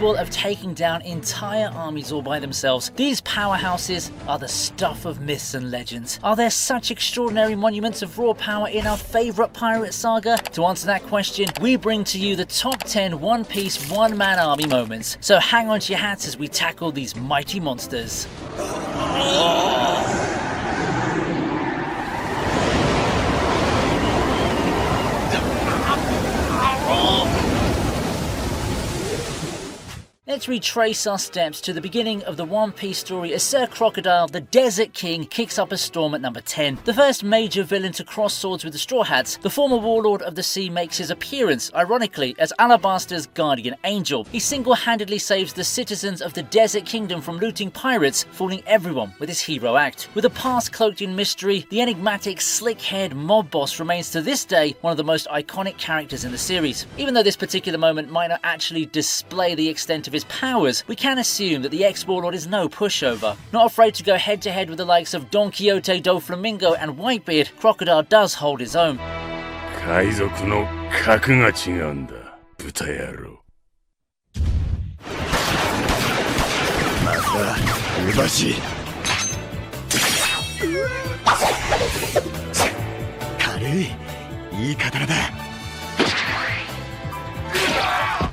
capable of taking down entire armies all by themselves. These powerhouses are the stuff of myths and legends. Are there such extraordinary monuments of raw power in our favourite pirate saga? To answer that question, we bring to you the top 10 One Piece one-man army moments. So hang on to your hats as we tackle these mighty monsters. Let's retrace our steps to the beginning of the One Piece story as Sir Crocodile, the Desert King, kicks up a storm at number 10. The first major villain to cross swords with the Straw Hats, the former warlord of the sea makes his appearance, ironically, as Alabaster's guardian angel. He single-handedly saves the citizens of the Desert Kingdom from looting pirates, fooling everyone with his hero act. With a past cloaked in mystery, the enigmatic, slick-haired mob boss remains to this day one of the most iconic characters in the series. Even though this particular moment might not actually display the extent of his powers, we can assume that the ex-warlord is no pushover. Not afraid to go head-to-head with the likes of Don Quixote, Doflamingo and Whitebeard, Crocodile does hold his own. 海賊の格が違うんだ、豚野郎。また、うばしい。軽い、いい刀だ。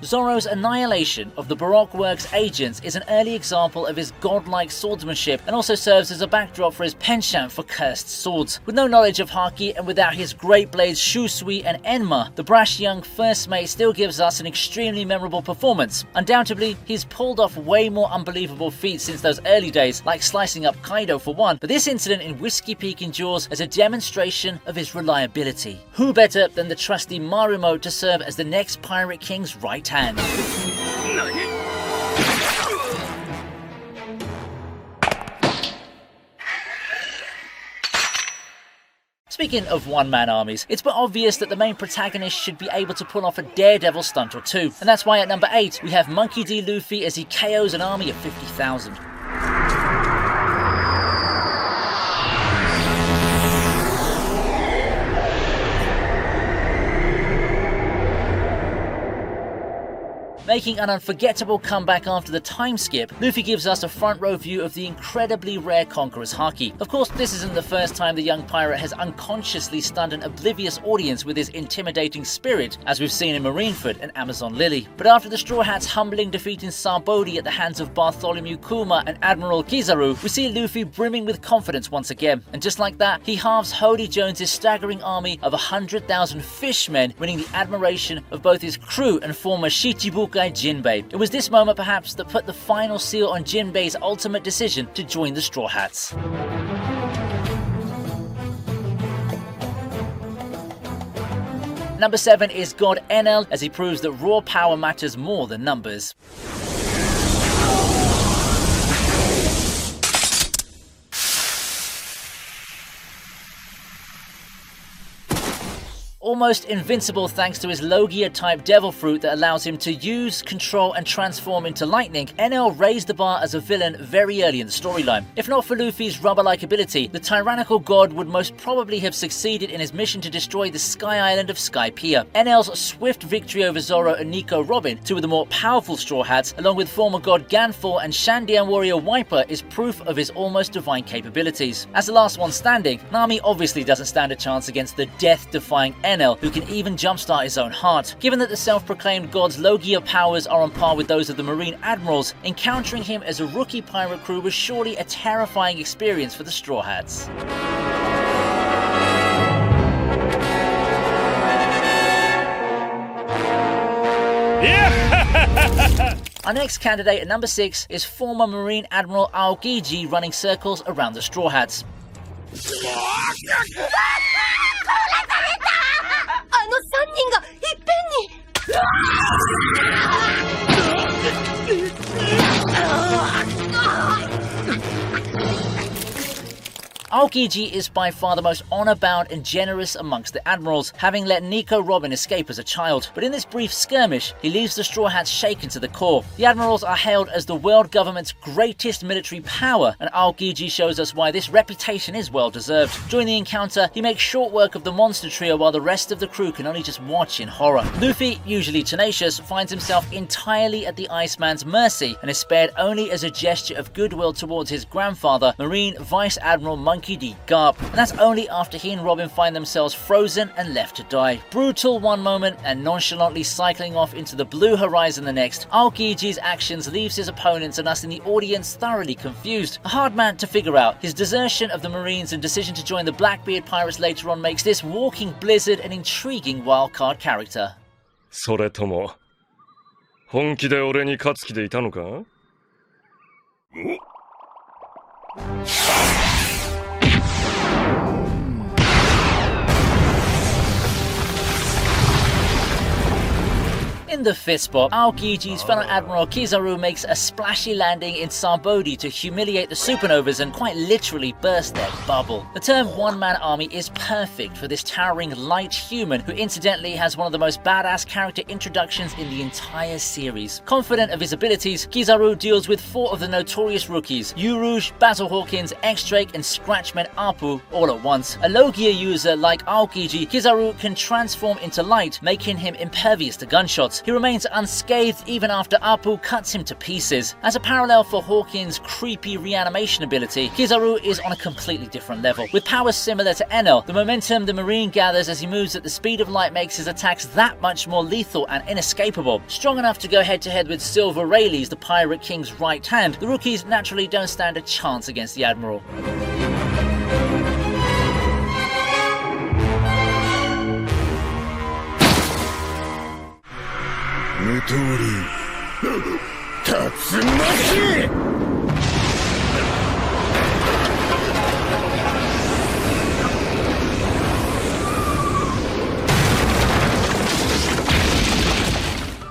Zoro's annihilation of the Baroque Works agents is an early example of his godlike swordsmanship and also serves as a backdrop for his penchant for cursed swords. With no knowledge of Haki and without his great blades Shusui and Enma, the brash young first mate still gives us an extremely memorable performance. Undoubtedly, he's pulled off way more unbelievable feats since those early days, like slicing up Kaido for one, but this incident in Whiskey Peak endures as a demonstration of his reliability. Who better than the trusty Marumo to serve as the next Pirate King's right hand? Speaking of one-man armies, it's but obvious that the main protagonist should be able to pull off a daredevil stunt or two, and that's why at number 8 we have Monkey D. Luffy as he KOs an army of 50,000. Making an unforgettable comeback after the time skip, Luffy gives us a front row view of the incredibly rare Conqueror's Haki. Of course, this isn't the first time the young pirate has unconsciously stunned an oblivious audience with his intimidating spirit, as we've seen in Marineford and Amazon Lily. But after the Straw Hats' humbling defeat in Sarbodi at the hands of Bartholomew Kuma and Admiral Kizaru, we see Luffy brimming with confidence once again. And just like that, he halves Hody Jones's staggering army of 100,000 fishmen, winning the admiration of both his crew and former Shichibukai Jinbei. It was this moment perhaps that put the final seal on Jinbei's ultimate decision to join the Straw Hats. Number 7 is God Enel, as he proves that raw power matters more than numbers. Almost invincible thanks to his Logia-type devil fruit that allows him to use, control and transform into lightning, Enel raised the bar as a villain very early in the storyline. If not for Luffy's rubber-like ability, the tyrannical god would most probably have succeeded in his mission to destroy the Sky Island of Skypiea. Enel's swift victory over Zoro and Nico Robin, two of the more powerful Straw Hats, along with former god Ganfor and Shandian warrior Wiper, is proof of his almost divine capabilities. As the last one standing, Nami obviously doesn't stand a chance against the death-defying Enel, who can even jumpstart his own heart. Given that the self-proclaimed god's Logia powers are on par with those of the Marine Admirals, encountering him as a rookie pirate crew was surely a terrifying experience for the Straw Hats. Our next candidate at number 6 is former Marine Admiral Aokiji running circles around the Straw Hats. Aokiji is by far the most honor-bound and generous amongst the admirals, having let Nico Robin escape as a child. But in this brief skirmish, he leaves the Straw Hats shaken to the core. The admirals are hailed as the world government's greatest military power, and Aokiji shows us why this reputation is well deserved. During the encounter, he makes short work of the monster trio while the rest of the crew can only just watch in horror. Luffy, usually tenacious, finds himself entirely at the Iceman's mercy and is spared only as a gesture of goodwill towards his grandfather, Marine Vice Admiral Monkey D. Garp. And that's only after he and Robin find themselves frozen and left to die. Brutal one moment and nonchalantly cycling off into the blue horizon the next, Aokiji's actions leaves his opponents and us in the audience thoroughly confused. A hard man to figure out, his desertion of the Marines and decision to join the Blackbeard pirates later on makes this walking blizzard an intriguing wildcard character. それとも本気で俺に勝つ気でいたのか? In the fifth spot, Aokiji's fellow Admiral Kizaru makes a splashy landing in Sarbodi to humiliate the Supernovas and quite literally burst their bubble. The term one-man army is perfect for this towering light human who incidentally has one of the most badass character introductions in the entire series. Confident of his abilities, Kizaru deals with 4 of the notorious rookies, U-Rouge, Basil Hawkins, X-Drake and Scratchman Apu all at once. A Logia user like Aokiji, Kizaru can transform into light, making him impervious to gunshots. He remains unscathed even after Apu cuts him to pieces. As a parallel for Hawkins' creepy reanimation ability, Kizaru is on a completely different level. With powers similar to Enel, the momentum the Marine gathers as he moves at the speed of light makes his attacks that much more lethal and inescapable. Strong enough to go head-to-head with Silver Rayleigh, the Pirate King's right hand, the rookies naturally don't stand a chance against the Admiral. 無通り竜巻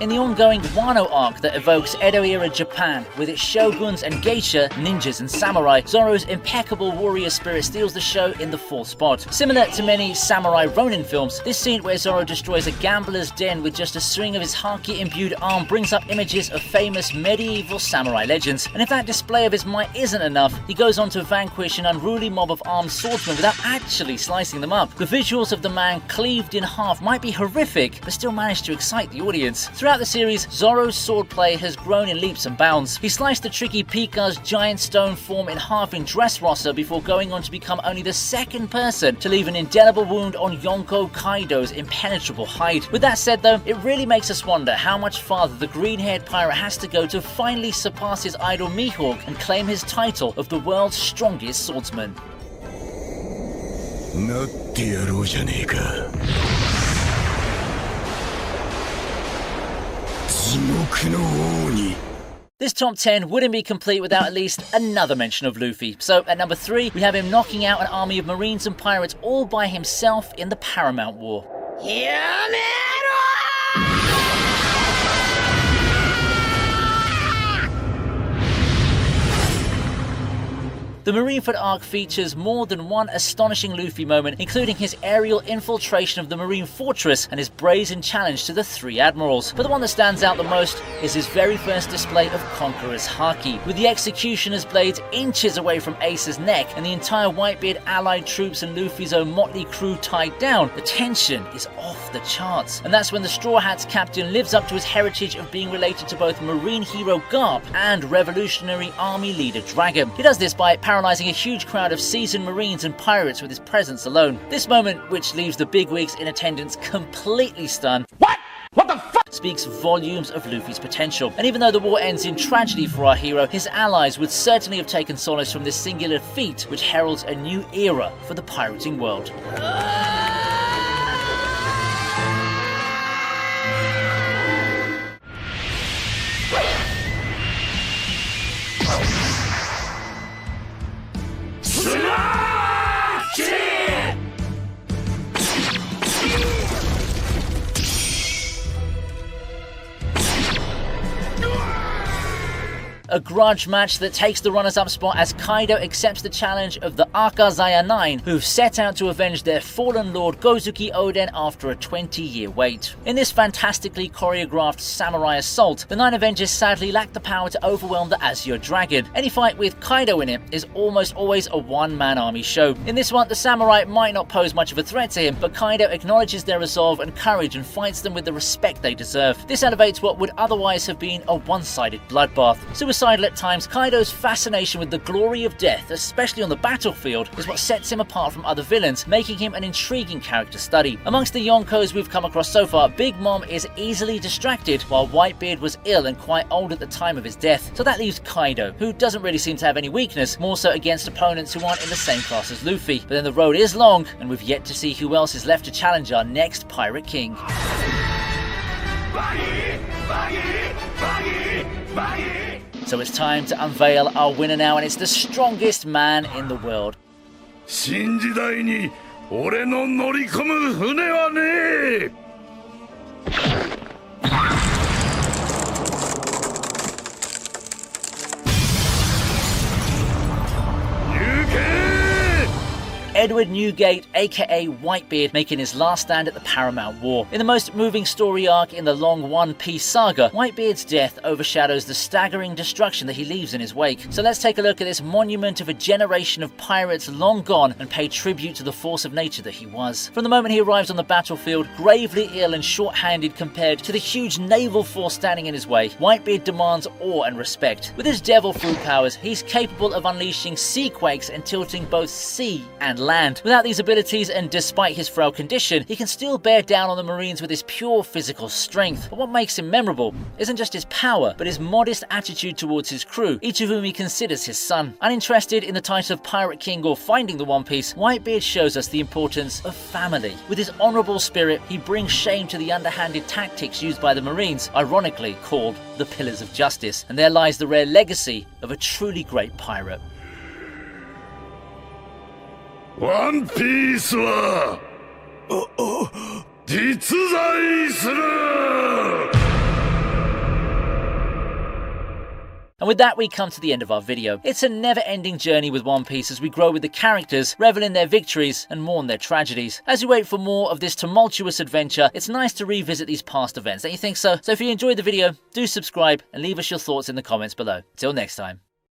In the ongoing Wano arc that evokes Edo-era Japan, with its shoguns and geisha, ninjas and samurai, Zoro's impeccable warrior spirit steals the show in the 4th spot. Similar to many samurai Ronin films, this scene where Zoro destroys a gambler's den with just a swing of his haki-imbued arm brings up images of famous medieval samurai legends. And if that display of his might isn't enough, he goes on to vanquish an unruly mob of armed swordsmen without actually slicing them up. The visuals of the man cleaved in half might be horrific, but still manage to excite the audience. Throughout the series, Zoro's swordplay has grown in leaps and bounds. He sliced the tricky Pika's giant stone form in half in Dressrosa before going on to become only the 2nd person to leave an indelible wound on Yonko Kaido's impenetrable hide. With that said though, it really makes us wonder how much farther the green-haired pirate has to go to finally surpass his idol Mihawk and claim his title of the world's strongest swordsman. なってやろうじゃねえか This top 10 wouldn't be complete without at least another mention of Luffy. So at number 3, we have him knocking out an army of Marines and pirates all by himself in the Paramount War. The Marineford arc features more than one astonishing Luffy moment, including his aerial infiltration of the Marine Fortress and his brazen challenge to the 3 admirals. But the one that stands out the most is his very first display of Conqueror's Haki. With the Executioner's blades inches away from Ace's neck and the entire Whitebeard allied troops and Luffy's own motley crew tied down, the tension is off the charts. And that's when the Straw Hats captain lives up to his heritage of being related to both Marine hero Garp and Revolutionary Army leader Dragon. He does this by paralyzing a huge crowd of seasoned Marines and pirates with his presence alone. This moment, which leaves the bigwigs in attendance completely stunned, What the fuck? Speaks volumes of Luffy's potential. And even though the war ends in tragedy for our hero, his allies would certainly have taken solace from this singular feat, which heralds a new era for the pirating world. A grudge match that takes the runners-up spot as Kaido accepts the challenge of the Akazaya 9, who've set out to avenge their fallen lord Gozuki Oden after a 20-year wait. In this fantastically choreographed samurai assault, the 9 Avengers sadly lack the power to overwhelm the Azure Dragon. Any fight with Kaido in it is almost always a one-man army show. In this one, the samurai might not pose much of a threat to him, but Kaido acknowledges their resolve and courage and fights them with the respect they deserve. This elevates what would otherwise have been a one-sided bloodbath. Suicidal at times, Kaido's fascination with the glory of death, especially on the battlefield, is what sets him apart from other villains, making him an intriguing character study. Amongst the Yonkos we've come across so far, Big Mom is easily distracted, while Whitebeard was ill and quite old at the time of his death. So that leaves Kaido, who doesn't really seem to have any weakness, more so against opponents who aren't in the same class as Luffy. But then the road is long, and we've yet to see who else is left to challenge our next Pirate King. So it's time to unveil our winner now, and it's the strongest man in the world. 新時代に俺の乗り込む船はねえ。Edward Newgate, aka Whitebeard, making his last stand at the Paramount War. In the most moving story arc in the long One Piece saga, Whitebeard's death overshadows the staggering destruction that he leaves in his wake. So let's take a look at this monument of a generation of pirates long gone and pay tribute to the force of nature that he was. From the moment he arrives on the battlefield, gravely ill and short-handed compared to the huge naval force standing in his way, Whitebeard demands awe and respect. With his devil fruit powers, he's capable of unleashing sea quakes and tilting both sea and land. Without these abilities, and despite his frail condition, he can still bear down on the Marines with his pure physical strength. But what makes him memorable isn't just his power, but his modest attitude towards his crew, each of whom he considers his son. Uninterested in the title of Pirate King or finding the One Piece, Whitebeard shows us the importance of family. With his honourable spirit, he brings shame to the underhanded tactics used by the Marines, ironically called the Pillars of Justice. And there lies the rare legacy of a truly great pirate. ワンピースは実在する And with that, we come to the end of our video. It's a never-ending journey with One Piece as we grow with the characters, revel in their victories, and mourn their tragedies. As we wait for more of this tumultuous adventure, it's nice to revisit these past events. Don't you think so? So if you enjoyed the video, do subscribe and leave us your thoughts in the comments below. Till next time.